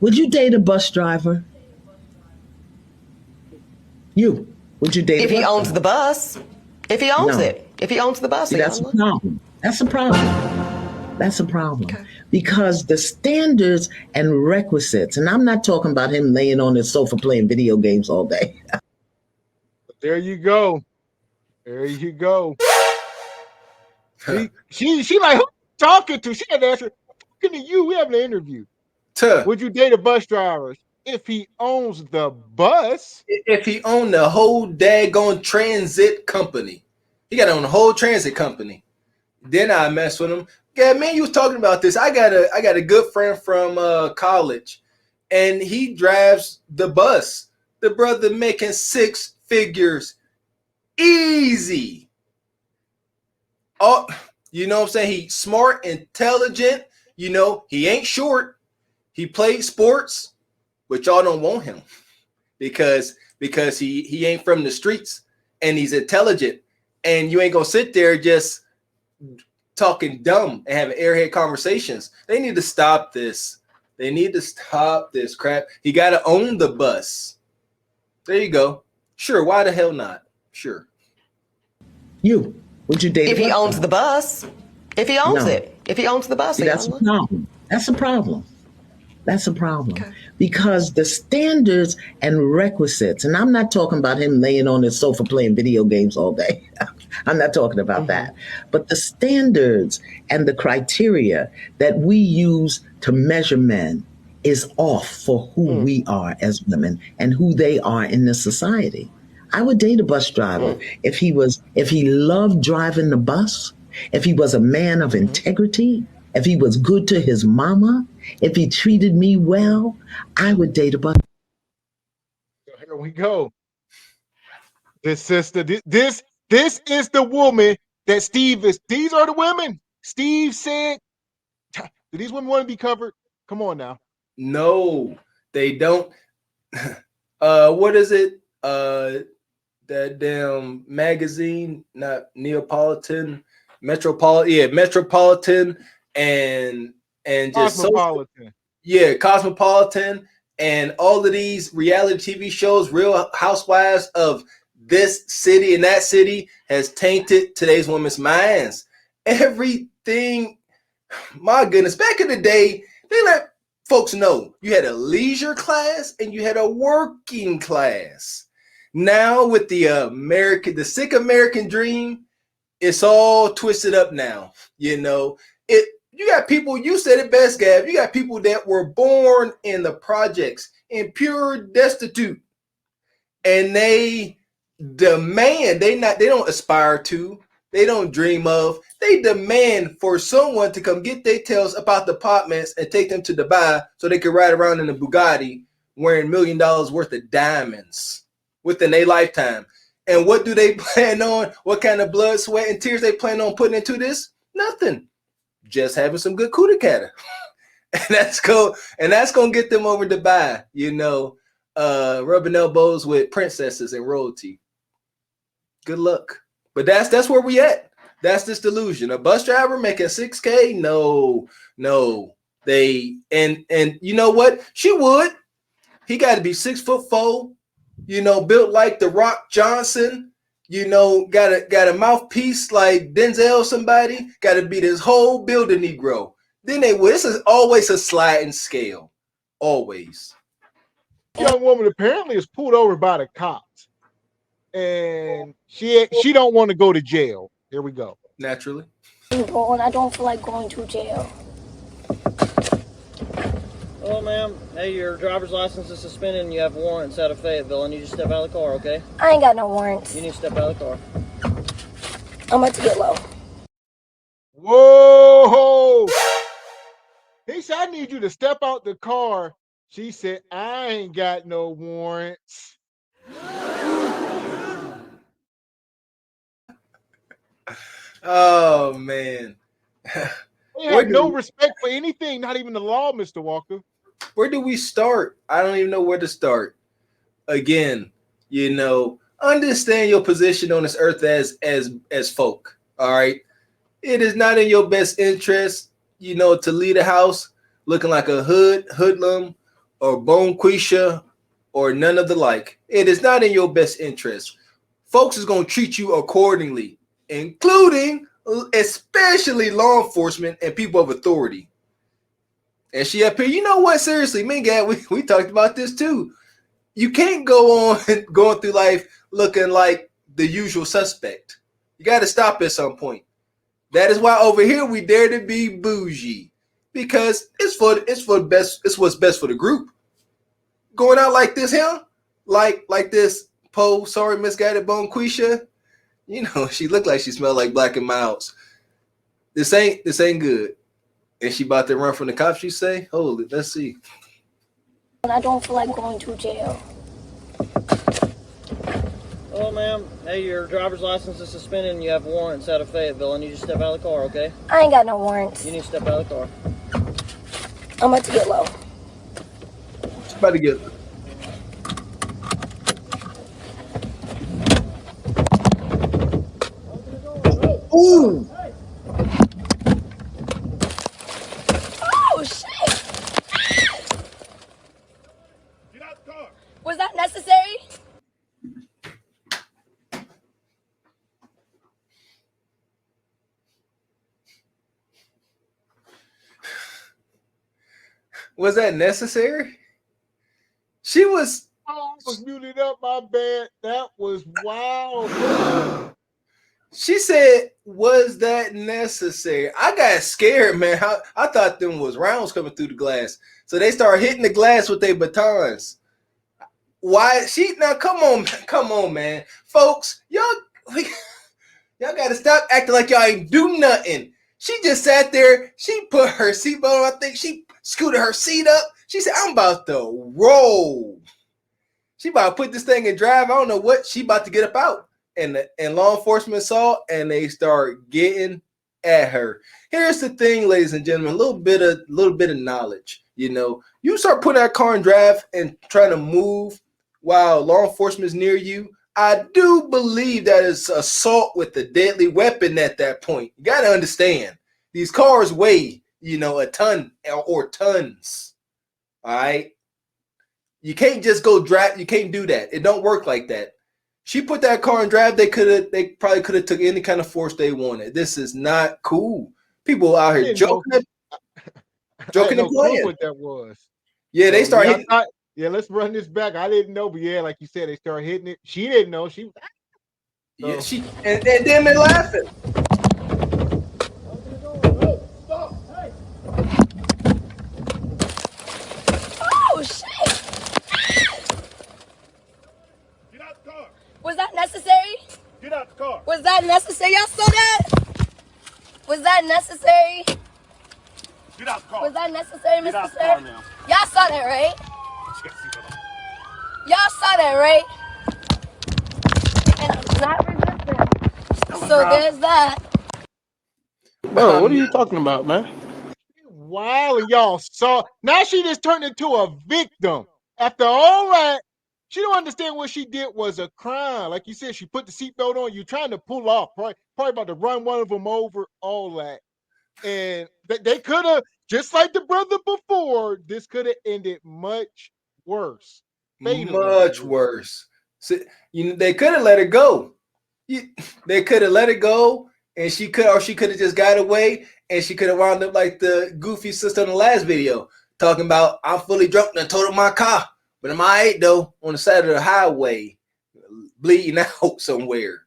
Would you date a bus driver? You. Would you date If a he bus owns driver? the bus, if he owns No. it, if he owns the bus, See, he that's owns a it. problem. That's a problem. That's a problem Okay. because the standards and requisites, and I'm not talking about him laying on his sofa playing video games all day. There you go. There you go. She like, who you talking to? She had to answer, talking to you. We having an interview. Tuh. Would you date a bus driver if he owns the bus? If he owned the whole daggone transit company, he got to own the whole transit company. Then I mess with him. Yeah, man, you was talking about this. I got a good friend from college, and he drives the bus. The brother making six figures easy. Oh, you know what I'm saying? He's smart, intelligent. You know, he ain't short. He played sports, but y'all don't want him because he ain't from the streets and he's intelligent. And you ain't gonna sit there just talking dumb and having airhead conversations. They need to stop this. They need to stop this crap. He got to own the bus. There you go. Sure. Why the hell not? Sure. You. Would you date If a he bus owns driver? the bus, if he owns No. it, if he owns the bus, See, he that's owns a it. problem. That's a problem. That's a problem Okay. because the standards and requisites, and I'm not talking about him laying on his sofa playing video games all day. I'm not talking about that. But the standards and the criteria that we use to measure men is off for who we are as women and who they are in this society. I would date a bus driver if he loved driving the bus, if he was a man of integrity, if he was good to his mama, if he treated me well, I would date a bus. Here we go. This sister, this is the woman that Steve is. These are the women. Steve said, do these women want to be covered? Come on now. No, they don't. What is it? That damn magazine, not Neapolitan, Metropolitan. Yeah, Metropolitan and just social. Cosmopolitan. Yeah, Cosmopolitan and all of these reality TV shows, Real Housewives of this city and that city has tainted today's women's minds. Everything, my goodness, back in the day, they let folks know you had a leisure class and you had a working class. Now with the sick American dream, it's all twisted up now. You know, you got people, you said it best, Gav. You got people that were born in the projects in pure destitute, and they demand, they don't aspire to, they don't dream of, they demand for someone to come get their tails about the apartments and take them to Dubai so they can ride around in a Bugatti wearing $1 million worth of diamonds within a lifetime. And what do they plan on? What kind of blood, sweat, and tears they plan on putting into this? Nothing. Just having some good cootie and that's gonna get them over Dubai, you know, rubbing elbows with princesses and royalty. Good luck. But that's where we at. That's this delusion. A bus driver making 6K? No. They and you know what? She would. He got to be 6'4", you know, built like the Rock Johnson, you know, got a mouthpiece like Denzel somebody, got to be this whole builder Negro. Then this is always a sliding scale. Always. Young woman apparently is pulled over by the cops. And she don't want to go to jail. Here we go. Naturally. And I don't feel like going to jail. Well, ma'am, hey, your driver's license is suspended and you have warrants out of Fayetteville. I need you to step out of the car, okay? I ain't got no warrants. You need to step out of the car. I'm about to get low. Whoa! He said, I need you to step out the car. She said, I ain't got no warrants. Oh, man. They have no respect for anything, not even the law, Mr. Walker. Where do we start? I don't even know where to start. Again, you know, understand your position on this earth as folk. All right. It is not in your best interest, you know, to leave a house looking like a hoodlum or Bonquisha or none of the like. It is not in your best interest. Folks is going to treat you accordingly, including especially law enforcement and people of authority. And she up here, you know what? Seriously, Mingad, we talked about this too. You can't go on going through life looking like the usual suspect. You got to stop at some point. That is why over here we dare to be bougie, because it's for best. It's what's best for the group. Going out like this, like this sorry, misguided Bonquisha. You know, she looked like she smelled like Black and Milds. This ain't good. And she about to run from the cops, you say? Hold it, let's see. I don't feel like going to jail. Well, ma'am, hey, your driver's license is suspended and you have warrants out of Fayetteville. I need you to step out of the car, okay? I ain't got no warrants. You need to step out of the car. I'm about to get low. She's about to get. Ooh! Oh, shit! Get out the car. Was that necessary? Was that necessary? She was. Oh, I was muted up, my bad. That was wild. She said, was that necessary? I got scared, man. I thought them was rounds coming through the glass. So they started hitting the glass with their batons. Why? Now, come on, man. Folks, y'all got to stop acting like y'all ain't do nothing. She just sat there. She put her seatbelt on. I think she scooted her seat up. She said, I'm about to roll. She about to put this thing in drive. I don't know what. She about to get up out. And law enforcement saw, and they start getting at her. Here's the thing, ladies and gentlemen, a little bit of knowledge. You know, you start putting that car in drive and trying to move while law enforcement is near you. I do believe that is assault with a deadly weapon at that point. You got to understand, these cars weigh, a ton or tons. All right. You can't just go drive. You can't do that. It don't work like that. She put that car in drive. They probably could have took any kind of force they wanted. This is not cool. People out here joking and playing. What that was? Yeah, they start hitting. Let's run this back. I didn't know, but yeah, like you said, they started hitting it. She didn't know. She was. Yeah, and then they're laughing. Oh, shit! Get out the car. Was that necessary? Get out the car. Was that necessary? Y'all saw that? Was that necessary? Get out the car. Was that necessary, Get Mr. out the Sir? car now. Y'all saw that, right? Y'all saw that, right? And I'm not resisting. So there's that. Bro, what are you talking about, man? Wow, and y'all saw. Now she just turned into a victim. After all that, she don't understand what she did was a crime. Like you said, she put the seatbelt on. You're trying to pull off, probably about to run one of them over, all that. And they could have, just like the brother before, this could have ended much worse. Much worse. So, they could have let her go. They could have let her go, and she could have just got away, and she could have wound up like the goofy sister in the last video, talking about, I'm fully drunk and I totaled my car, but I'm all right though, on the side of the highway, bleeding out somewhere.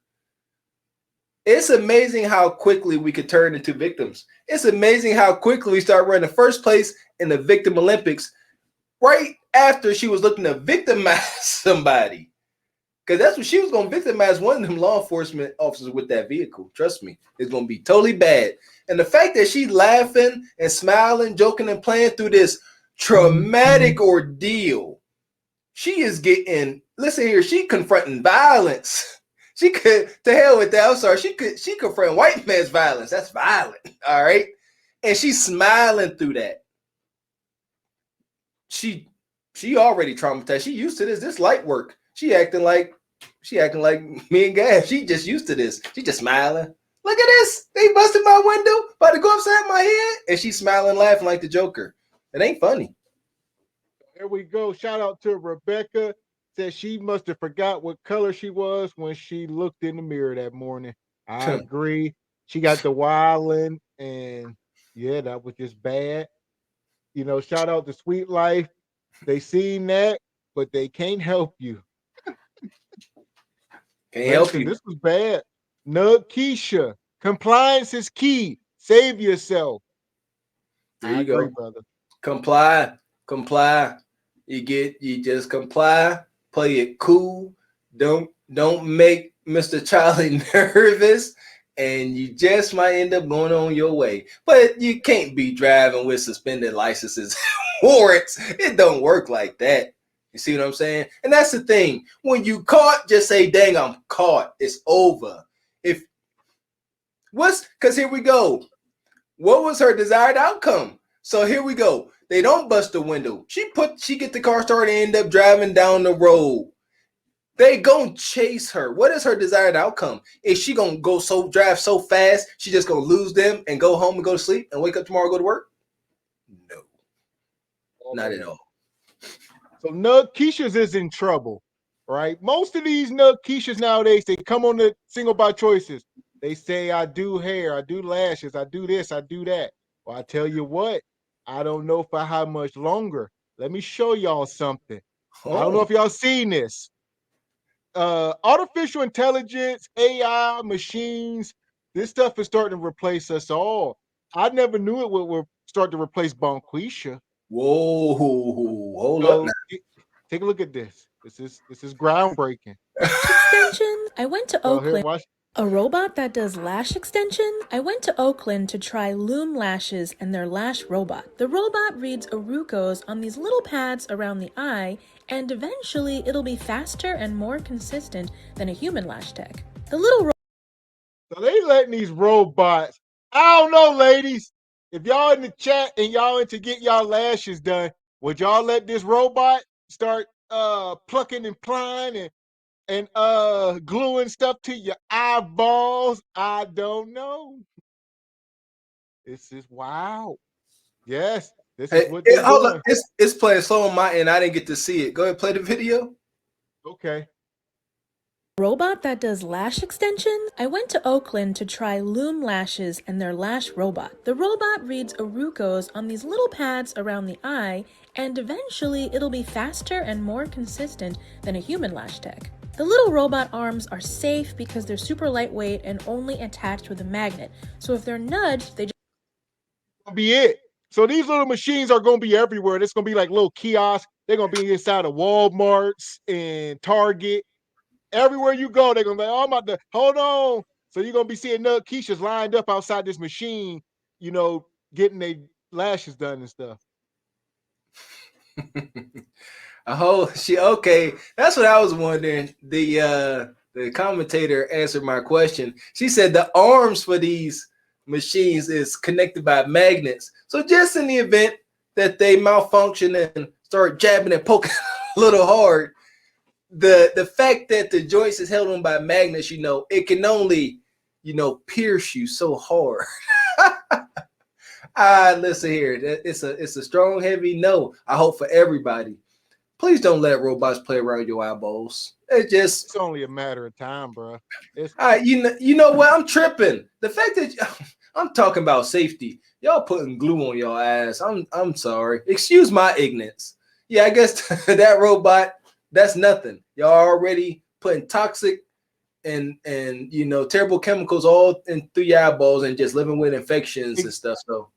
It's amazing how quickly we could turn into victims. It's amazing how quickly we start running first place in the Victim Olympics right after she was looking to victimize somebody. Because that's what she was going to victimize, one of them law enforcement officers with that vehicle. Trust me, it's going to be totally bad. And the fact that she's laughing and smiling, joking and playing through this traumatic ordeal, she is getting, listen here, she confronting violence. She could, to hell with that. I'm sorry. She confront white man's violence. That's violent. All right. And she's smiling through that. She already traumatized. She used to this light work. She acting like me and Gav. She just used to this. She just smiling. Look at this. They busted my window, about to go upside my head. And she's smiling, laughing like the Joker. It ain't funny. There we go. Shout out to Rebecca. Said she must have forgot what color she was when she looked in the mirror that morning. I agree. She got the wildin', and yeah, that was just bad. You know, shout out to Sweet Life. They seen that, but they can't help you. Can't help Listen, you. this was bad. Nug Keisha, compliance is key. Save yourself. There I you agree, go. brother. Comply. You just comply, play it cool. Don't make Mr. Charlie nervous, and you just might end up going on your way. But you can't be driving with suspended licenses, warrants. It don't work like that. You see what I'm saying? And that's the thing. When you caught, just say, "Dang, I'm caught." It's over. Because here we go. What was her desired outcome? So here we go. They don't bust the window. She get the car started and end up driving down the road. They gonna chase her. What is her desired outcome? Is she gonna drive so fast she just gonna lose them and go home and go to sleep and wake up tomorrow and go to work? No, not at all. So Nug Keisha's is in trouble, right? Most of these Nug Keishas nowadays, they come on the single by choices. They say, I do hair, I do lashes, I do this, I do that. Well, I tell you what, I don't know for how much longer. Let me show y'all something. I don't know if y'all seen this. Artificial intelligence, AI, machines, this stuff is starting to replace us all. I never knew it would start to replace Bonquisha. Whoa, hold up So now. take a look at this. This is groundbreaking. Extension. I went to So here, Oakland. watch. A robot that does lash extension? I went to Oakland to try Loom Lashes and their lash robot. The robot reads Arucos on these little pads around the eye, and eventually it'll be faster and more consistent than a human lash tech. The little So they letting these robots. I don't know, ladies. If y'all in the chat and y'all into get y'all lashes done, would y'all let this robot start plucking and plying and gluing stuff to your eyeballs? I don't know. This is wow. Yes, this is what they Hold up. doing. It's playing slow on my end. I didn't get to see it. Go ahead, play the video. Okay. robot that does lash extension? I went to Oakland to try Loom Lashes and their lash robot. The robot reads Arucos on these little pads around the eye, and eventually it'll be faster and more consistent than a human lash tech. The little robot arms are safe because they're super lightweight and only attached with a magnet, so if they're nudged, they just be it. So these little machines are going to be everywhere. It's going to be like little kiosks. They're going to be inside of Walmarts and Target. Everywhere you go, they're going to be like, oh, I'm about to, hold on. So you're going to be seeing Nug Keishas lined up outside this machine, you know, getting their lashes done and stuff. Okay. That's what I was wondering. The commentator answered my question. She said the arms for these machines is connected by magnets. So just in the event that they malfunction and start jabbing and poking a little hard, the fact that the joints is held on by magnets, it can only, pierce you so hard. Listen here. It's a strong, heavy no. I hope for everybody. Please don't let robots play around your eyeballs. It's only a matter of time, bro. You know what? I'm tripping. The fact that I'm talking about safety, y'all putting glue on your eyes. I'm sorry. Excuse my ignorance. Yeah, I guess that robot, that's nothing. Y'all already putting toxic and terrible chemicals all through your eyeballs and just living with infections and stuff. So,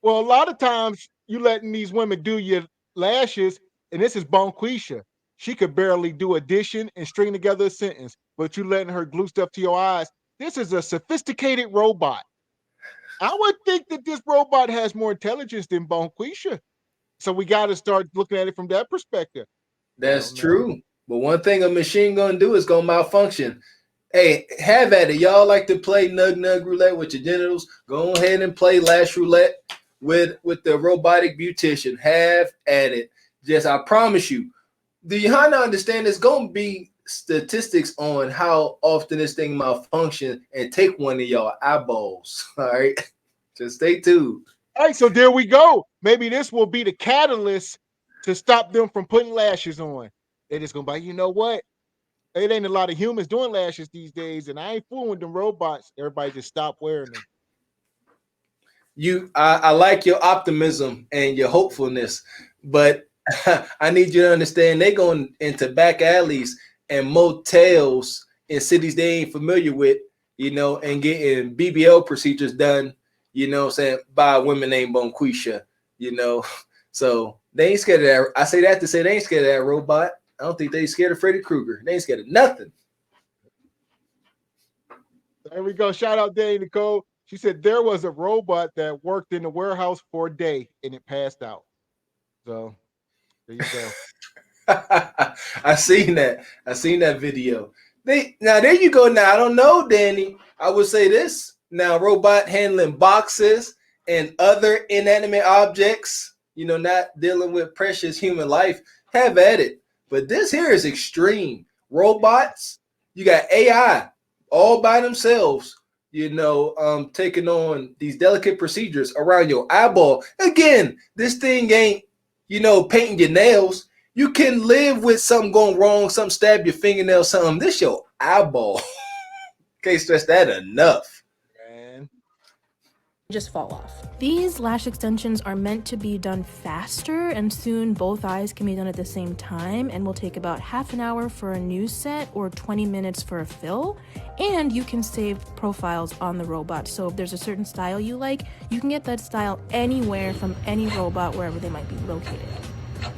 well, a lot of times you letting these women do your lashes, and this is Bonquisha. She could barely do addition and string together a sentence, but you letting her glue stuff to your eyes. This is a sophisticated robot. I would think that this robot has more intelligence than Bonquisha. So we got to start looking at it from that perspective. that's true. But one thing a machine gonna do is gonna malfunction. Hey, have at it. Y'all like to play nug roulette with your genitals? Go ahead and play lash roulette with the robotic beautician. Have at it. Just I promise you. Do you understand there's gonna be statistics on how often this thing malfunction and take one of y'all eyeballs? All right. Just stay tuned. All right, so there we go. Maybe this will be the catalyst to stop them from putting lashes on. They just gonna be like, you know what? It ain't a lot of humans doing lashes these days, and I ain't fooling with them robots. Everybody just stop wearing them. I like your optimism and your hopefulness, but I need you to understand they going into back alleys and motels in cities they ain't familiar with, and getting BBL procedures done, by a woman named Bonquisha, So they ain't scared of that. I say that to say they ain't scared of that robot. I don't think they scared of Freddy Krueger. They ain't scared of nothing. There we go. Shout out Danny Nicole. She said there was a robot that worked in the warehouse for a day and it passed out. So there you go. I seen that. I seen that video. Now there you go. Now I don't know, Danny. I would say this. Now robot handling boxes and other inanimate objects, not dealing with precious human life, have at it. But this here is extreme. Robots, you got AI all by themselves, taking on these delicate procedures around your eyeball. Again, this thing ain't, painting your nails. You can live with something going wrong, something stab your fingernail, something. This your eyeball. Can't stress that enough. Man. Just fall off. These lash extensions are meant to be done faster, and soon both eyes can be done at the same time and will take about half an hour for a new set or 20 minutes for a fill. And you can save profiles on the robot, so if there's a certain style you like, you can get that style anywhere from any robot wherever they might be located.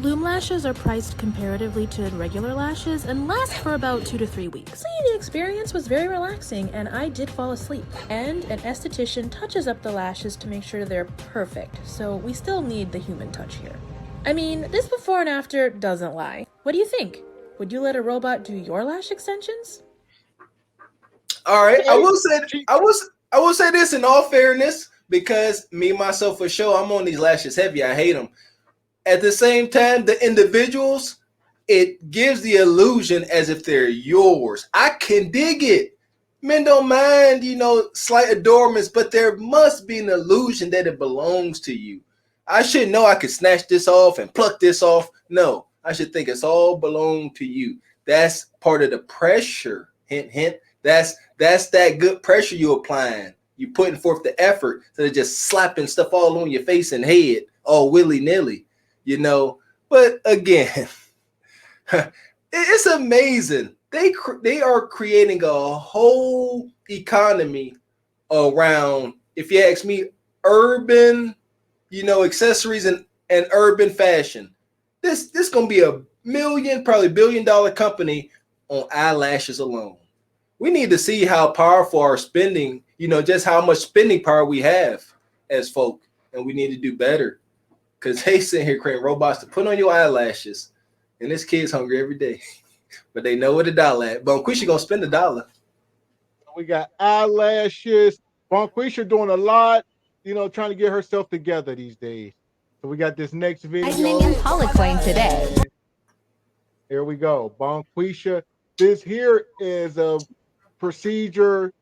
Loom lashes are priced comparatively to regular lashes and last for about 2 to 3 weeks. The experience was very relaxing and I did fall asleep. And an esthetician touches up the lashes to make sure they're perfect, so we still need the human touch here. I mean, this before and after doesn't lie. What do you think? Would you let a robot do your lash extensions? All right, I will say this in all fairness, because me myself for sure, I'm on these lashes heavy. I hate them. At the same time, the individuals, it gives the illusion as if they're yours. I can dig it. Men don't mind, slight adornments, but there must be an illusion that it belongs to you. I should know I could snatch this off and pluck this off. No, I should think it's all belong to you. That's part of the pressure. Hint, hint. That's that good pressure you're applying. You putting forth the effort instead of just slapping stuff all on your face and head, all willy-nilly. But again, it's amazing. They are creating a whole economy around, if you ask me, urban, accessories and urban fashion. This gonna be a probably $1 billion company on eyelashes alone. We need to see how powerful our spending, just how much spending power we have as folk, and we need to do better. Because they sit here creating robots to put on your eyelashes. And this kid's hungry every day. But they know where the dollar at. Bonquisha gonna spend $1. We got eyelashes. Bonquisha doing a lot, trying to get herself together these days. So we got this next video. Tightening and Polycoin today. Here we go. Bonquisha. This here is a procedure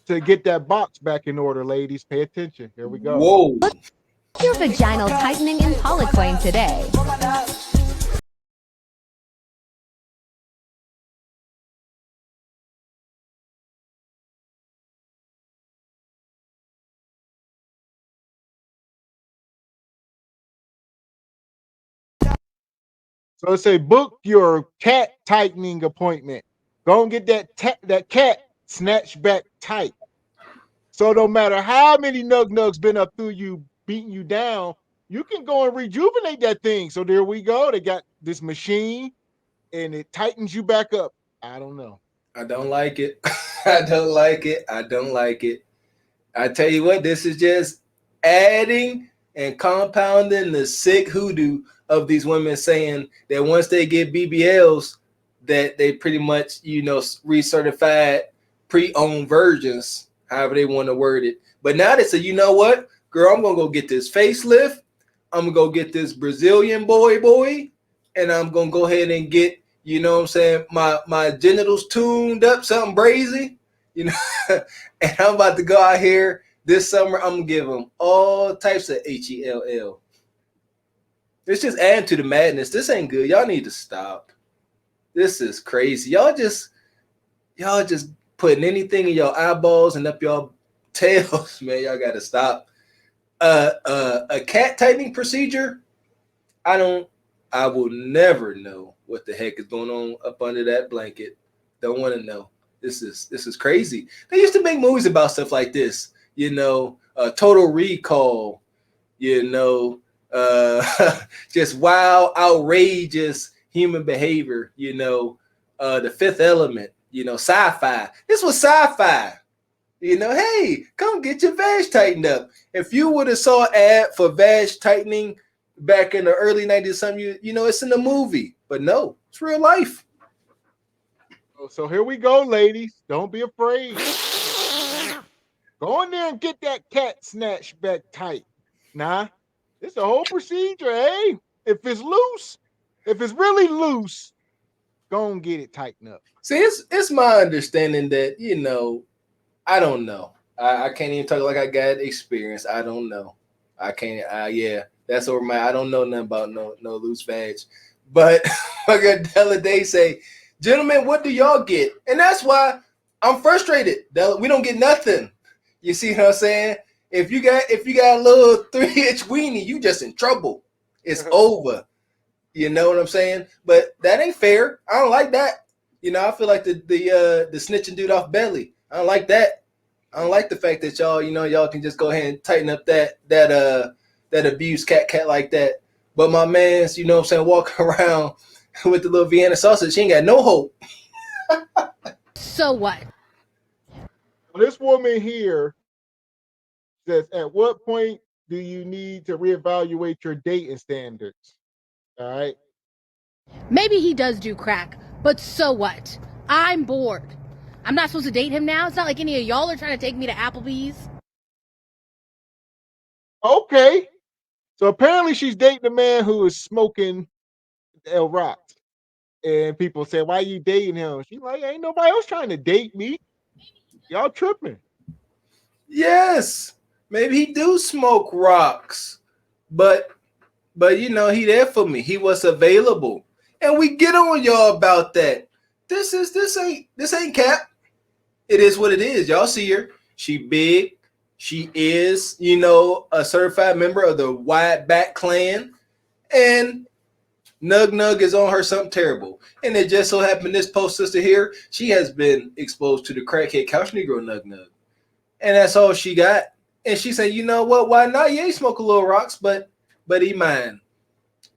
to get that box back in order, ladies. Pay attention. Here we go. Whoa. Your vaginal tightening and Polycoin today. So it say book your cat tightening appointment. Go and get that cat snatched back tight. So no matter how many nugs been up through you, beating you down, you can go and rejuvenate that thing. So there we go. They got this machine and it tightens you back up. I don't know. I don't like it. I don't like it. I don't like it. I tell you what, this is just adding and compounding the sick hoodoo of these women saying that once they get BBLs, that they pretty much, recertified pre-owned virgins, however they want to word it. But now they say, you know what, girl, I'm going to go get this facelift. I'm going to go get this Brazilian boy, and I'm going to go ahead and get, my genitals tuned up, something brazy, and I'm about to go out here this summer. I'm going to give them all types of HELL. It's just adding to the madness. This ain't good. Y'all need to stop. This is crazy. Y'all just putting anything in your eyeballs and up your tails, man. Y'all gotta stop. A cat tightening procedure. I will never know what the heck is going on up under that blanket. Don't want to know. This is crazy. They used to make movies about stuff like this. Total Recall. Just wild, outrageous human behavior. The Fifth Element. Sci-fi. This was sci-fi. Hey, come get your vag tightened up. If you would have saw an ad for vag tightening back in the early 90s, something it's in the movie. But no, it's real life. So here we go, ladies. Don't be afraid. Go in there and get that cat snatch back tight. Nah, it's a whole procedure, hey? If it's loose, if it's really loose, go and get it tightened up. See, it's my understanding that, I don't know. I can't even talk like I got experience. I don't know. I can't. That's over my. I don't know nothing about no loose vag. But like Della Day say, gentlemen, what do y'all get? And that's why I'm frustrated. Della, we don't get nothing. You see what I'm saying? If you got a little 3-inch weenie, you just in trouble. It's over. You know what I'm saying? But that ain't fair. I don't like that. I feel like the snitching dude off Belly. I don't like that. I don't like the fact that y'all can just go ahead and tighten up that abused cat like that. But my man's, walking around with the little Vienna sausage, she ain't got no hope. So what? This woman here says, at what point do you need to reevaluate your dating standards? All right. Maybe he does do crack, but so what? I'm bored. I'm not supposed to date him now? It's not like any of y'all are trying to take me to Applebee's. Okay. So apparently she's dating a man who is smoking El Rock. And people say, why are you dating him? She's like, ain't nobody else trying to date me. Y'all tripping. Yes. Maybe he do smoke rocks. But he there for me. He was available. And we get on y'all about that. This ain't cap. It is what it is. Y'all see her. She big. She is, a certified member of the Wide Back Clan. And Nug is on her something terrible. And it just so happened this post sister here, she has been exposed to the crackhead couch Negro Nug. And that's all she got. And she said, you know what? Why not? Yeah, he smoke a little rocks, but he mine.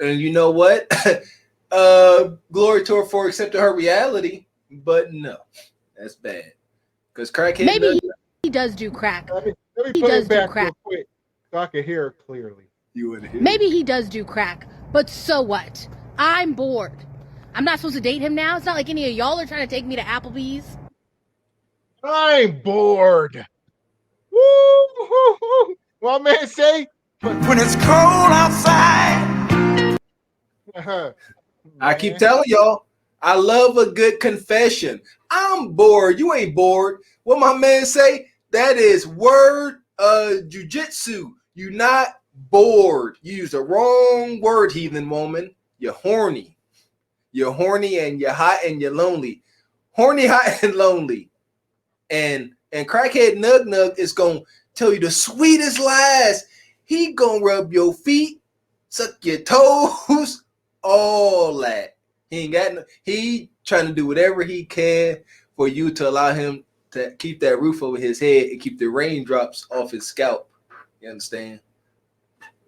And you know what? Glory to her for accepting her reality. But no, that's bad. Because crackhead Maybe he does do crack. Let me He play does it do back crack. real quick so I can hear it clearly. You want to hear? Maybe he does do crack, but so what? I'm bored. I'm not supposed to date him now? It's not like any of y'all are trying to take me to Applebee's. I'm bored. Woo! What man say? When it's cold outside. I keep telling y'all, I love a good confession. I'm bored. You ain't bored. What my man say? That is word jujitsu. You not bored. You use the wrong word, heathen woman. You're horny. You're horny and you're hot and you're lonely. Horny, hot, and lonely. And crackhead Nug is gonna tell you the sweetest lies. He gonna rub your feet, suck your toes, all that. He trying to do whatever he can for you to allow him to keep that roof over his head and keep the raindrops off his scalp. You understand?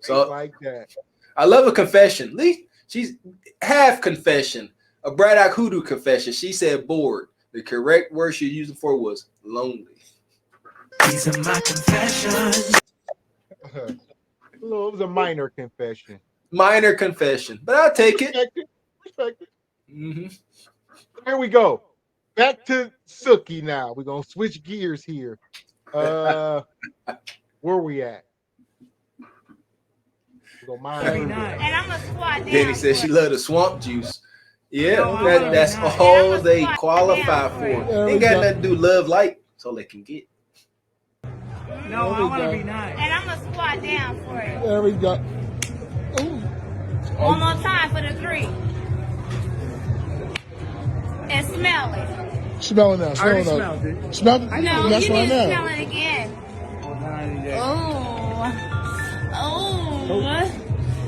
So like that. I love a confession. At least she's half confession, a Brad Ock Hoodoo confession. She said bored. The correct word she used for was lonely. These are my confessions. It was a minor confession. Minor confession, but I'll take it. Respect it. Mm-hmm. Here we go. Back to Suki now. We're going to switch gears here. Where we at? And I'm a squat down. Danny said she loved the swamp juice. Yeah, that's all they qualify for. Ain't got nothing to do with love light. That's all they can get. No, I want to be nice. And I'm a squat down for it. There we go. Ooh. One more time for the 3. And smell it. Smell it now. Smell it now. Smell it. No, you need to smell it again. Oh.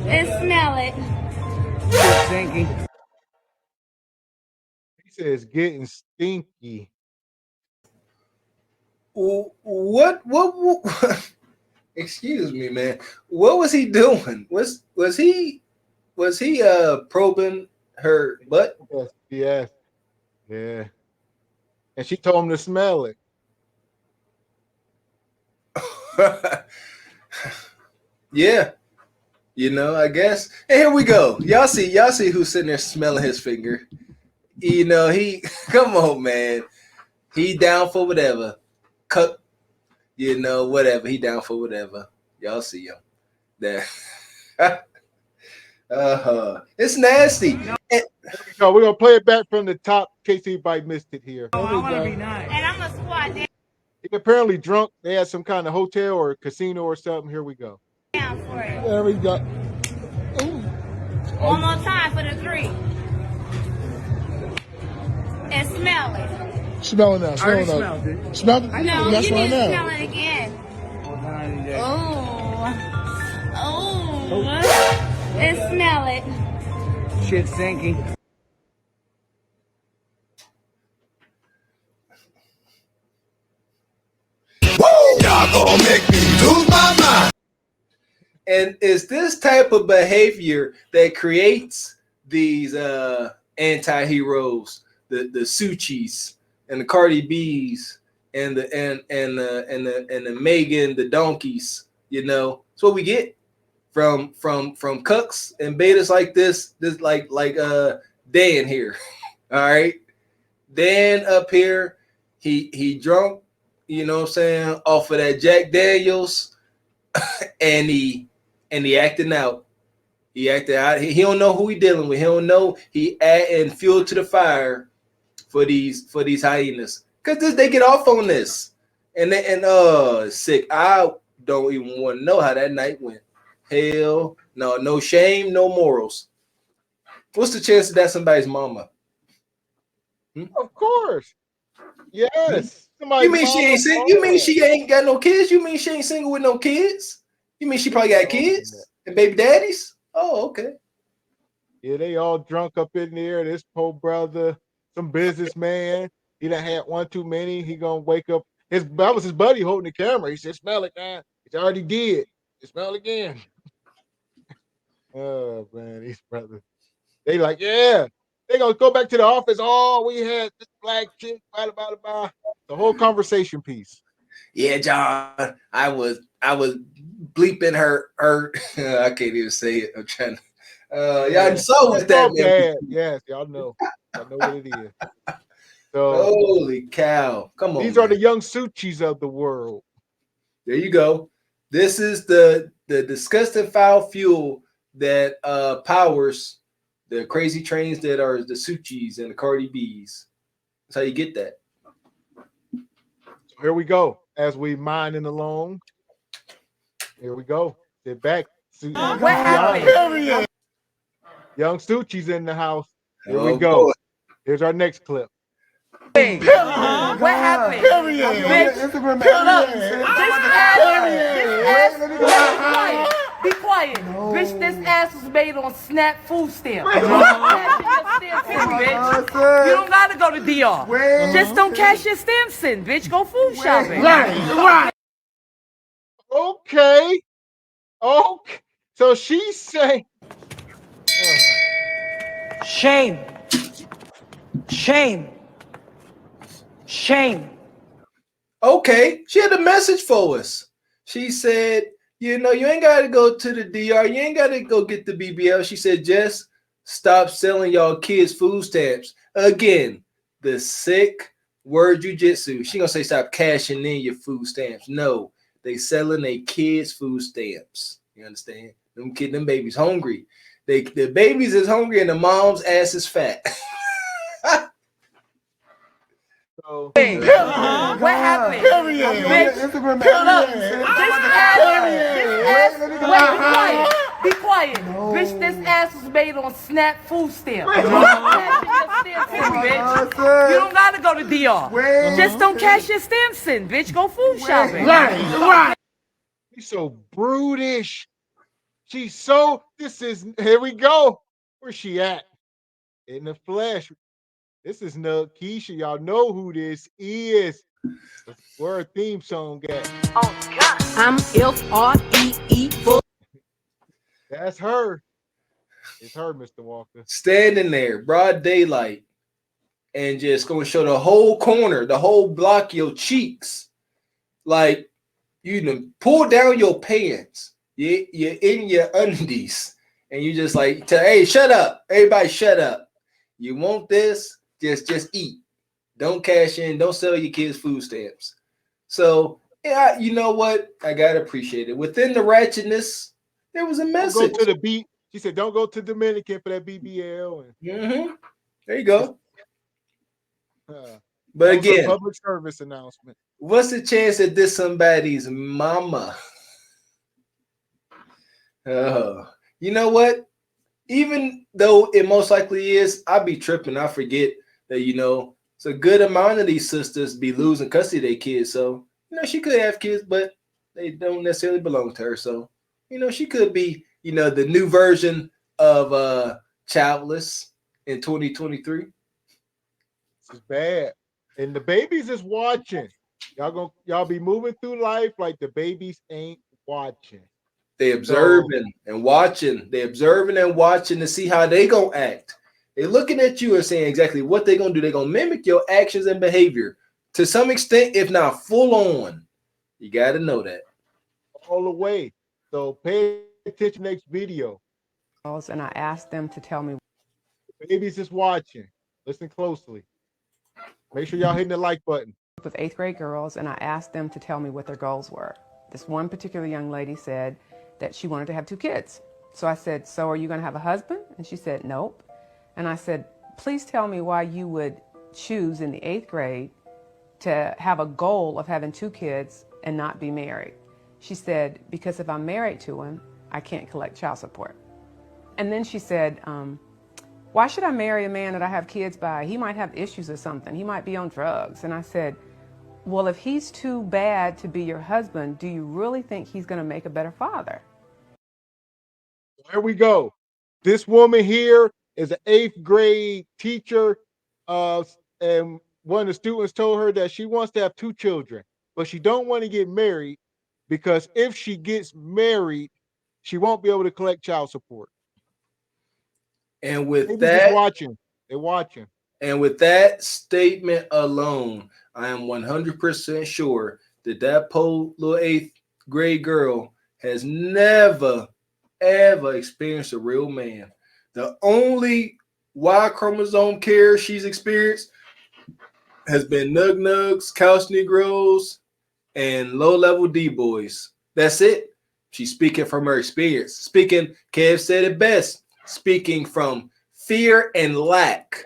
And smell it. He says getting stinky. What excuse me, man. What was he doing? Was he probing her butt? Yes. Yeah. And she told him to smell it. Yeah. You know, I guess. And here we go. Y'all see who's sitting there smelling his finger. You know, he come on, man. He down for whatever. Cut, you know, whatever. He down for whatever. Y'all see him. There. It's nasty. So we're gonna play it back from the top in case anybody missed it here. I want to be nice. And I'm gonna squat down He apparently drunk. They had some kind of hotel or casino or something. Here we go. for it. There we go. One more time for the 3. And smell it. Smell it now. Smell it now. Smell it. No, you need to smell it again. And smell it. Shit sinking. Y'all gonna make me lose my mind. And it's this type of behavior that creates these anti-heroes, the Suchis and the Cardi B's and the Megan, the donkeys. You know, it's what we get from cucks and betas like this like Dan here. All right, Dan up here, he drunk, you know what I'm saying, off of that Jack Daniels, and he acting out. He acted out. He don't know who he dealing with. He don't know. He adding fuel to the fire for these hyenas, because they get off on this, and sick. I don't even want to know how that night went. Hell no shame, no morals. What's the chance that somebody's mama? Of course. Yes. You mean she ain't single? You mean she ain't got no kids? You mean she ain't single with no kids? You mean she probably got kids and baby daddies? Oh, okay. Yeah, they all drunk up in there. This poor brother, some businessman. He done had one too many. He gonna wake up. That was his buddy holding the camera. He said, "Smell it, man." It's already did. Smell it again. Oh man, these brothers. They like, yeah. They gonna go back to the office. Oh, we had this black chick. Blah, blah, blah. The whole conversation piece. Yeah, John. I was bleeping her. I can't even say it. I'm trying to. Y'all saw what that bad. Yes, y'all know. Y'all know what it is. So, holy cow! Come on. These are the young Suchis of the world. There you go. This is the disgusting foul fuel that powers the crazy trains that are the Suchis and the Cardi B's. That's how you get that. So here we go. As we minding along. Here we go. Sit back. What happened? Young Suchi's in the house. Here we go. Boy. Here's our next clip. What happened? Be quiet. Bitch, this ass was made on SNAP food stamp. You don't gotta go to DR. Just don't cash your stamps in, bitch. Go food shopping. Right. Okay. So she's saying. Shame. Okay, she had a message for us. She said, you know, you ain't got to go to the DR. You ain't got to go get the BBL. She said, just stop selling y'all kids food stamps. Again, the sick word jujitsu. She gonna say stop cashing in your food stamps. No, they selling their kids food stamps. You understand? Them babies hungry. The babies is hungry and the mom's ass is fat. So, What happened? Bitch, this ass. Wait, be quiet. quiet. No. Bitch, this ass was made on SNAP food stamps. You don't cash your stamps in, bitch. You don't gotta go to DR. Just don't cash your stamps in, bitch. Go food shopping. Right. She's so brutish. She's so, here we go. Where's she at? In the flesh. This is Keisha. Y'all know who this is. Where our theme song at? Oh, God. I'm F-R-E-E. That's her. It's her, Mr. Walker. Standing there, broad daylight, and just going to show the whole corner, the whole block, your cheeks. Like, you know, pull down your pants. You're in your undies. And you just like, hey, shut up. Everybody shut up. You want this? Just eat. Don't cash in. Don't sell your kids food stamps. So, yeah, you know what? I got to appreciate it. Within the ratchetness, there was a message. Don't go to the beat. She said, don't go to Dominican for that BBL. There you go. But again, public service announcement. What's the chance that this somebody's mama? You know what? Even though it most likely is, I'll be tripping. I forget that, you know, it's a good amount of these sisters be losing custody of their kids. So, you know, she could have kids, but they don't necessarily belong to her. So, you know, she could be, you know, the new version of childless in 2023. This is bad. And the babies is watching. Y'all be moving through life like the babies ain't watching. They observing and watching. They observing and watching to see how they gonna act. They looking at you and saying exactly what they gonna do. They gonna mimic your actions and behavior to some extent, if not full on. You got to know that all the way. So pay attention next video. And I asked them to tell me. The babies is watching. Listen closely. Make sure y'all hitting the like button. With 8th grade girls, and I asked them to tell me what their goals were. This one particular young lady said that she wanted to have 2 kids. So I said, so are you going to have a husband? And she said, nope. And I said, please tell me why you would choose in the 8th grade to have a goal of having 2 kids and not be married. She said, because if I'm married to him, I can't collect child support. And then she said, why should I marry a man that I have kids by? He might have issues or something. He might be on drugs. And I said, well, if he's too bad to be your husband, do you really think he's going to make a better father? Here we go. This woman here is an 8th grade teacher. And one of the students told her that she wants to have 2 children, but she don't want to get married because if she gets married, she won't be able to collect child support. And with Maybe that, they're watching. And with that statement alone, I am 100% sure that that poor little 8th grade girl has never, ever experienced a real man. The only Y chromosome care she's experienced has been nug-nugs, couch Negroes, and low-level D-boys. That's it. She's speaking from her experience. Speaking, Kev said it best, speaking from fear and lack.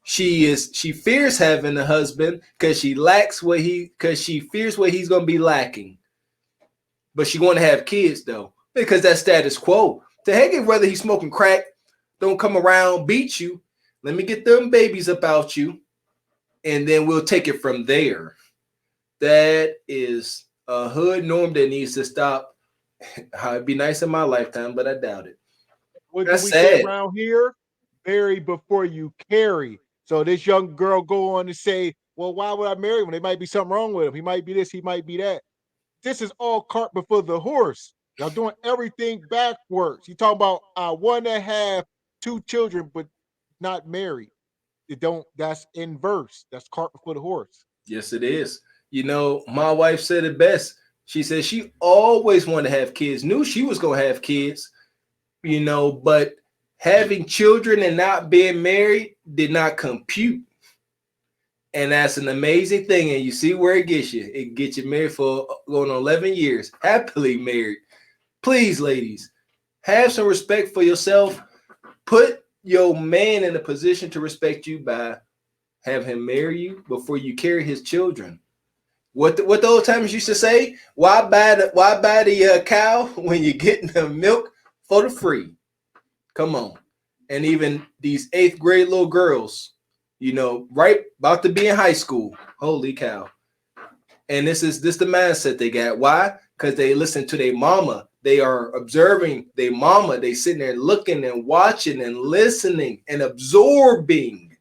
She fears having a husband because she fears what he's gonna be lacking. But she want to have kids though, because that's status quo. To heck it, whether he's smoking crack, don't come around, beat you. Let me get them babies about you, and then we'll take it from there. That is a hood norm that needs to stop. It'd be nice in my lifetime, but I doubt it. What That's do we sad. say around here? Marry before you carry. So this young girl go on to say, well, why would I marry him? There might be something wrong with him. He might be this, he might be that. This is all cart before the horse. Y'all doing everything backwards. You talking about I want to have 2 children, but not married. That's inverse. That's cart before the horse. Yes, it is. You know, my wife said it best. She said she always wanted to have kids, knew she was going to have kids, you know, but having children and not being married did not compute. And that's an amazing thing. And you see where it gets you. It gets you married for going on 11 years, happily married. Please, ladies, have some respect for yourself. Put your man in a position to respect you by have him marry you before you carry his children. What the old timers used to say? Why buy the cow when you're getting the milk for the free. Come on. And even these 8th grade little girls, you know, right about to be in high school. Holy cow. And this the mindset they got. Why? Because they listen to their mama. They are observing their mama. They sitting there looking and watching and listening and absorbing.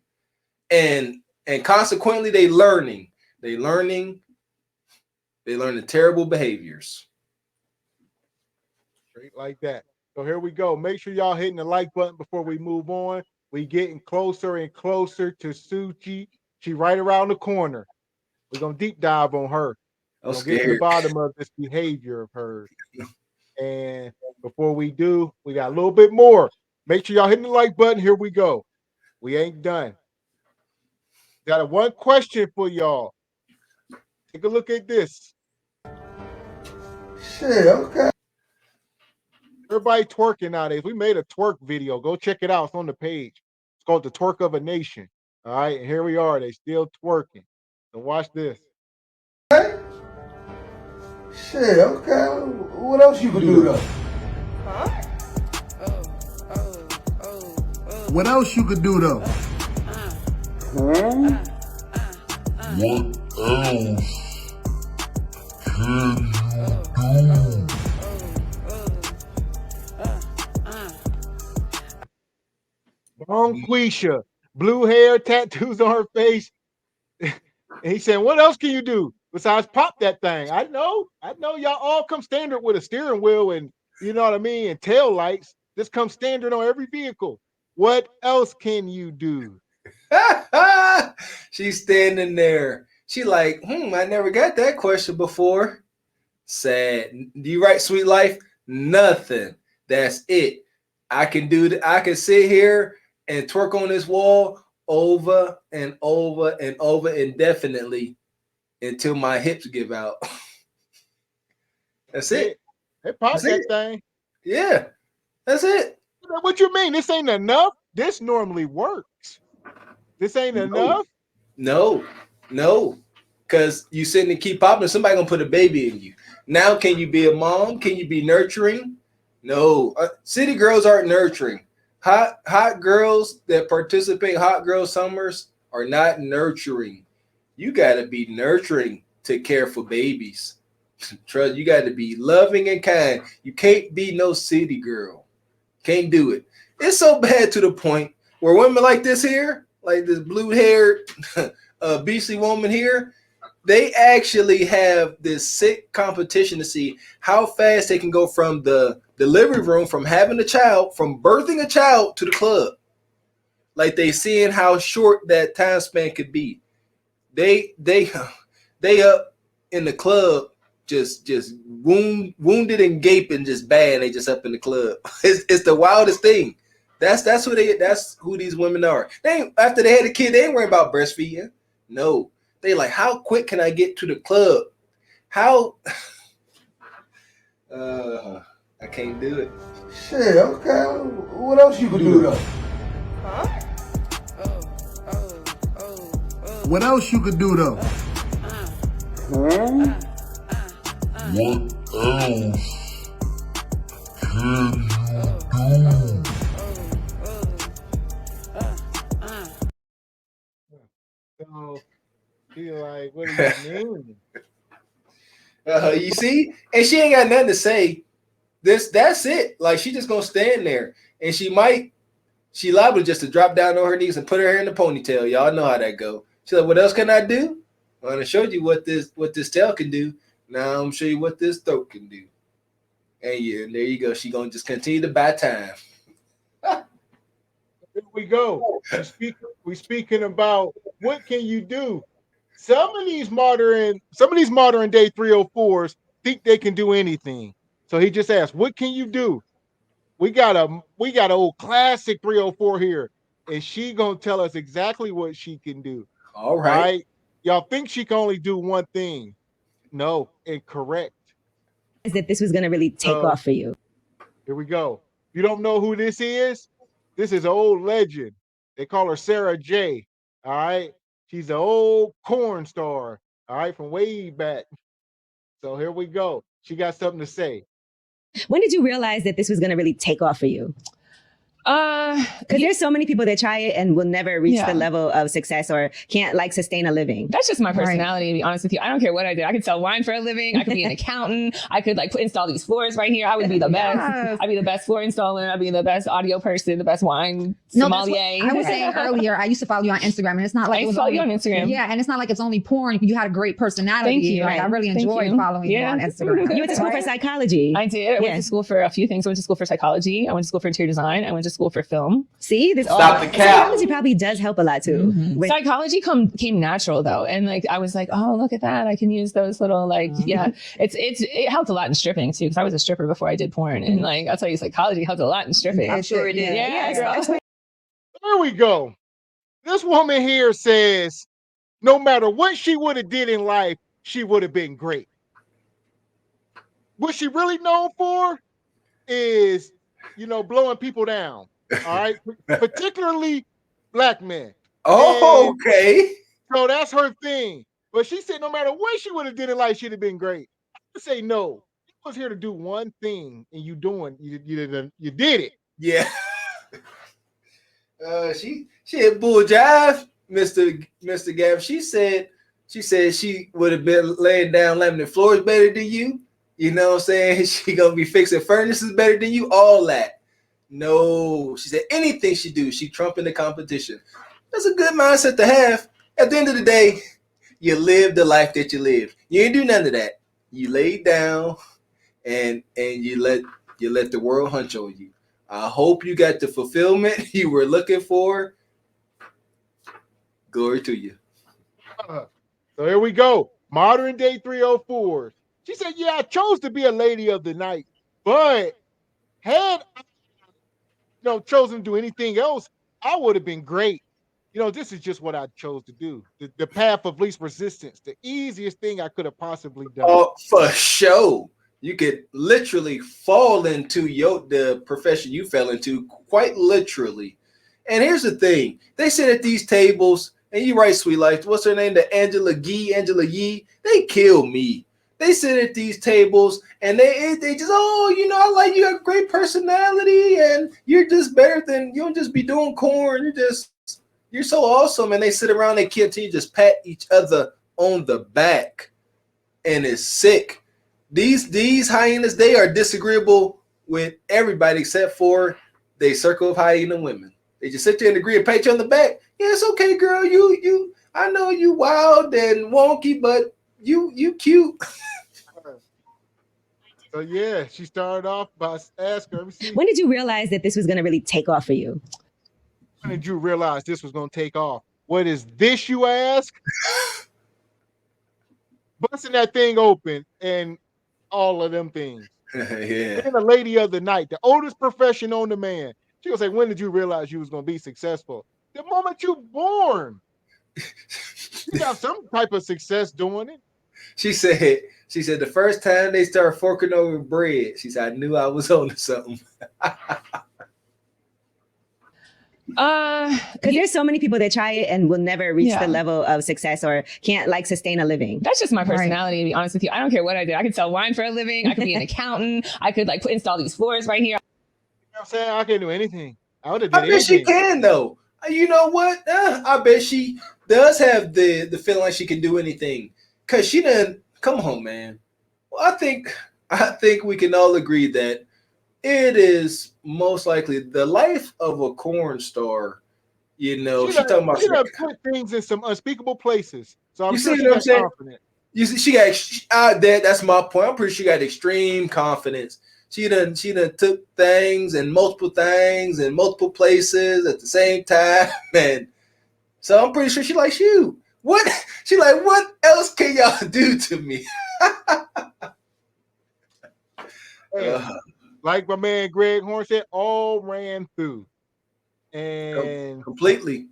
And consequently, they learning. They learning terrible behaviors. Straight like that. So here we go. Make sure y'all hitting the like button before we move on. We getting closer and closer to Suchi. She right around the corner. We're gonna deep dive on her. We're gonna get to the bottom of this behavior of hers. And before we do, we got a little bit more. Make sure y'all hitting the like button. Here we go. We ain't done. Got a one question for y'all. Take a look at this. Shit, okay. Everybody twerking nowadays. We made a twerk video. Go check it out. It's on the page. It's called The Twerk of a Nation. All right, and here we are. They still twerking. So watch this. Okay. Shit, okay. What else you could do though? Huh? What else you could do though? What else can you do? Bonquisha, blue hair, tattoos on her face. And he said, what else can you do besides pop that thing? I know y'all all come standard with a steering wheel and you know what I mean, and tail lights. This comes standard on every vehicle. What else can you do? She's standing there. She like, I never got that question before. Sad. Do you write Sweet Life? Nothing. That's it. I can do I can sit here and twerk on this wall over and over and over indefinitely until my hips give out. That's it. They pop that thing. Yeah. That's it. What you mean? This ain't enough? This normally works. This ain't enough? No. Because you sitting and keep popping, somebody gonna put a baby in you. Now, can you be a mom? Can you be nurturing? No. City girls aren't nurturing. Hot girls that participate hot girl summers are not nurturing. You gotta be nurturing to care for babies. Trust, you gotta be loving and kind. You can't be no city girl. Can't do it. It's so bad to the point where women like this here, like this blue-haired beastly woman here, they actually have this sick competition to see how fast they can go from the delivery room, from having a child, from birthing a child to the club. Like they seeing how short that time span could be. They up in the club just wounded and gaping, just bad. They just up in the club. It's the wildest thing. That's who these women are. They after they had a kid, they ain't worried about breastfeeding. No, they like, how quick can I get to the club? How? I can't do it. Shit, okay. What else you could do though? Huh? What else you could do though? What else can you do? So he like, what do you mean? You see? And she ain't got nothing to say. That's it. Like, she just gonna stand there. And she liable just to drop down on her knees and put her hair in a ponytail. Y'all know how that go. She's like, what else can I do? I'm gonna show you what this tail can do. Now I'm gonna show you what this throat can do. And yeah, there you go. She gonna just continue to buy time. Here we go. We speaking about what can you do. Some of these modern day 304s think they can do anything. So he just asked, what can you do? We got an old classic 304 here, and she gonna tell us exactly what she can do. All right. Y'all think she can only do one thing? No, incorrect. Is that this was gonna really take off for you? Here we go. You don't know who this is? This is an old legend. They call her Sarah J. All right. She's an old corn star. All right, from way back. So here we go. She got something to say. When did you realize that this was going to really take off for you? Because there's so many people that try it and will never reach the level of success or can't like sustain a living. That's just my personality, to be honest with you. I don't care what I do. I could sell wine for a living. I could be an accountant. I could like install these floors right here. I would be the best. I'd be the best floor installer. I'd be the best audio person, the best wine sommelier. I was saying earlier, I used to follow you on Instagram, and it's not like I follow you on Instagram. Yeah, and it's not like it's only porn. You had a great personality. Thank you. Like, I really enjoyed following you on Instagram. You went to school for psychology. I did. I went to school for a few things. I went to school for psychology. I went to school for interior design. I went to school for film. See, this Stop the cap. Psychology probably does help a lot too. Psychology came natural though, and like I was like, oh, look at that! I can use those little like it helped a lot in stripping too, because I was a stripper before I did porn, and like I'll tell you, psychology helped a lot in stripping. I'm sure it did. Yeah, girl. There we go. This woman here says, no matter what she would have did in life, she would have been great. What she really known for is, blowing people down. All right, particularly black men. Oh, okay. So that's her thing. But she said no matter what she would have did in life, she'd have been great. I would say no. You was here to do one thing, and you did it. Yeah. She hit bull jive, Mr. Gav. She said she would have been laying down laminate floors better than you. You know what I'm saying? She gonna be fixing furnaces better than you. All that. No, she said anything she do, she trumping the competition. That's a good mindset to have. At the end of the day, you live the life that you live. You ain't do none of that. You laid down and you let the world hunch on you. I hope you got the fulfillment you were looking for. Glory to you. So here we go. Modern day 304s. She said, yeah, I chose to be a lady of the night, but had I chosen to do anything else, I would have been great. This is just what I chose to do. The path of least resistance, the easiest thing I could have possibly done. Oh, for sure. You could literally fall into the profession you fell into, quite literally. And here's the thing. They sit at these tables, and you write Sweet Life. What's her name? The Angela Yee. They kill me. They sit at these tables and they just, I like you have great personality and you're just better than, you don't just be doing corn. You're so awesome. And they sit around, they continue to just pat each other on the back. And it's sick. These hyenas, they are disagreeable with everybody except for the circle of hyena women. They just sit there and agree and pat you on the back. Yeah, it's okay, girl. You I know you wild and wonky, but you cute. So yeah, she started off by asking her. When did you realize that this was going to really take off for you? When did you realize this was going to take off? What is this, you ask? Busting that thing open and all of them things. Yeah. Being a lady of the night, the oldest profession on the man. She gonna say, when did you realize you was going to be successful? The moment you born. You got some type of success doing it. She said the first time they started forking over bread, she said, I knew I was on to something. Because there's so many people that try it and will never reach the level of success or can't like sustain a living. That's just my personality, to be honest with you. I don't care what I do. I could sell wine for a living. I could be an accountant. I could like install these floors right here. You know what I'm saying? I can't do anything. I would have done I bet she can though. You know what? I bet she does have the feeling like she can do anything. Cause she done. Come on, man. Well, I think we can all agree that it is most likely the life of a corn star. She talking about she done put things in some unspeakable places. So I'm sure what I'm saying? confident. You see, she got that's my point. I'm pretty sure she got extreme confidence. She done took things and multiple things in multiple places at the same time, and so I'm pretty sure she like you. What she like? What else can y'all do to me? Like my man Greg Horn said, all ran through, and completely.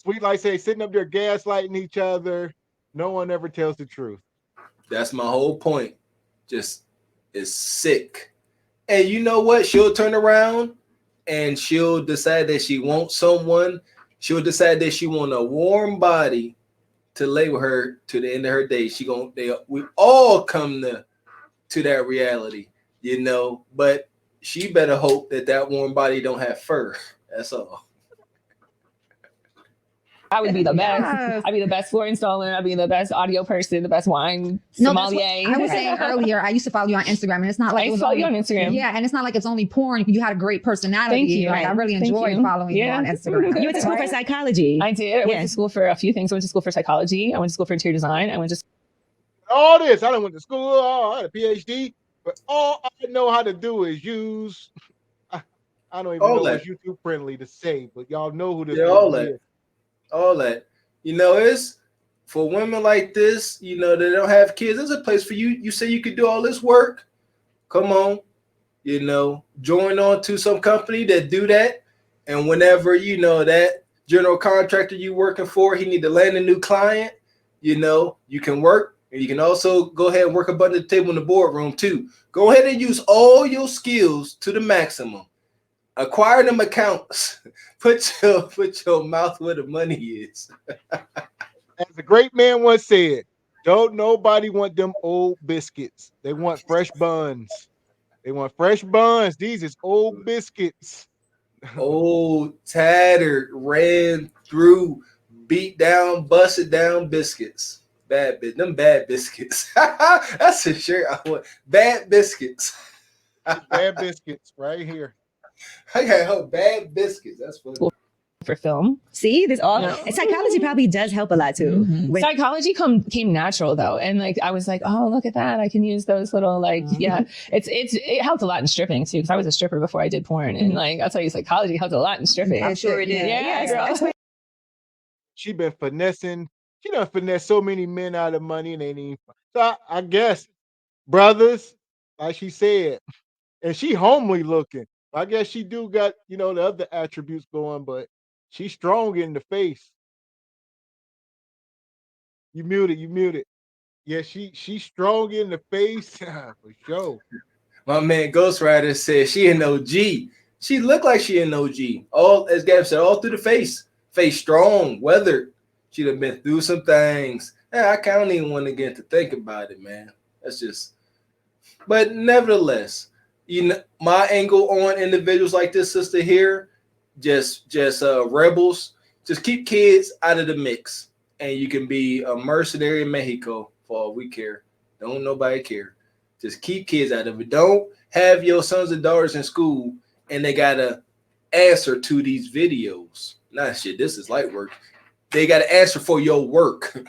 Sweet Life say sitting up there gaslighting each other. No one ever tells the truth. That's my whole point. Just is sick. And you know what? She'll turn around and she'll decide that she wants someone. She'll decide that she want a warm body to lay with her to the end of her day. We all come to that reality. you know, but she better hope that that warm body don't have fur. That's all. I would be the best. Yes. I'd be the best floor installer. I'd be the best audio person, the best wine No, that's what sommelier. I was saying earlier. I used to follow you on Instagram, and it's not like I it was follow you only, on Instagram. Yeah, and it's not like it's only porn. You had a great personality. Thank you. Like, I really Thank enjoyed you. following you on Instagram. You went to school for psychology. I did. I went to school for a few things. I went to school for psychology. I went to school for interior design. I went to All this, I done went to school. Oh, I had a PhD, but all I know how to do is use. I don't even know what's YouTube friendly to say, but y'all know who this is. All that. You know, it's for women like this, you know, that don't have kids, there's a place for you. You say you could do all this work. Come on, you know, join on to some company that do that. And whenever, you know, that general contractor you working for, he need to land a new client, you know, you can work, and you can also go ahead and work up under the table in the boardroom too. Go ahead and use all your skills to the maximum. Acquire them accounts. Put your mouth where the money is. As a great man once said, don't nobody want them old biscuits. They want fresh buns. They want fresh buns. These is old biscuits. Old, tattered, ran through, beat down, busted down biscuits. Bad biscuits. That's a shirt I want. Bad biscuits. Bad biscuits right here. Okay, bad biscuits. That's funny. For film. See, this all and psychology probably does help a lot too. Psychology came natural though, and like I was like, oh, look at that, I can use those little like it helped a lot in stripping too, because I was a stripper before I did porn, and like I'll tell you, psychology helped a lot in stripping. I'm sure it did. Yeah, girl. She been finessing. She done finessed so many men out of money, and they ain't even. So I guess brothers, like she said, and she homely looking. I guess she do got, you know, the other attributes going, but she's strong in the face. You muted. Yeah, she's strong in the face for sure. My man Ghost Rider said she an OG. She looked like she an OG. All, as Gavin said, all through the face. Face strong, weathered. She'd have been through some things. I don't even want to get to think about it, man. That's just. But nevertheless, you know, my angle on individuals like this sister here, just rebels. Just keep kids out of the mix, and you can be a mercenary in Mexico for all we care. Don't nobody care. Just keep kids out of it. Don't have your sons and daughters in school and they gotta answer to these videos. Nah, shit, this is light work. They gotta answer for your work.